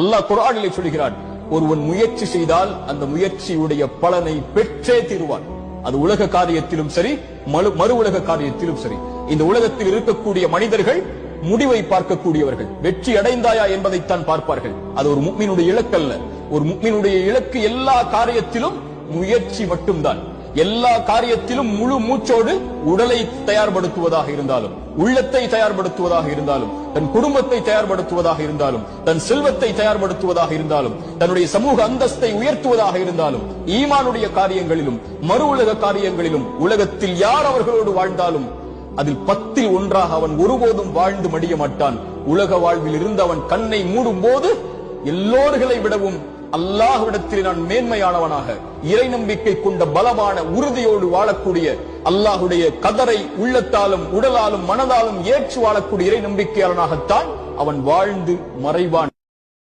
அல்லாஹ் குர்ஆனிலே சொல்கிறான், ஒருவன் முயற்சி செய்தால் அந்த முயற்சியுடைய பலனை பெற்றே தீருவான். அது உலக காரியத்திலும் சரி, மறு உலக காரியத்திலும் சரி. இந்த உலகத்தில் இருக்கக்கூடிய மனிதர்கள் முடிவை பார்க்கக்கூடியவர்கள். வெற்றி அடைந்தாயா என்பதைத்தான் பார்ப்பார்கள். அது ஒரு முஃமினுடைய இலக்கு அல்ல. ஒரு முஃமினுடைய இலக்கு எல்லா காரியத்திலும் முயற்சி மட்டும்தான். எல்லா காரியத்திலும் முழு மூச்சோடு உடலை தயார்படுத்துவதாக இருந்தாலும், உள்ளத்தை தயார்படுத்துவதாக இருந்தாலும், தன் குடும்பத்தை தயார்படுத்துவதாக இருந்தாலும், தன் செல்வத்தை தயார்படுத்துவதாக இருந்தாலும், தன்னுடைய சமூக அந்தஸ்தை உயர்த்துவதாக இருந்தாலும், ஈமானுடைய காரியங்களிலும் மறு உலக காரியங்களிலும் உலகத்தில் யார் அவர்களோடு வாழ்ந்தாலும் அதில் 10ல் 1 அவன் ஒருபோதும் வாழ்ந்து மடிய மாட்டான். உலக வாழ்வில் இருந்து அவன் கண்ணை மூடும் போது எல்லோர்களை விடவும் அல்லாஹ்விடத்தில் நான் மேன்மையானவனாக, இறை நம்பிக்கை கொண்ட பலமான உறுதியோடு வாழக்கூடிய, அல்லாஹுடைய கதரை உள்ளத்தாலும் உடலாலும் மனதாலும் ஏற்று வாழக்கூடிய இறை நம்பிக்கையாளனாகத்தான் அவன் வாழ்ந்து மறைவான்.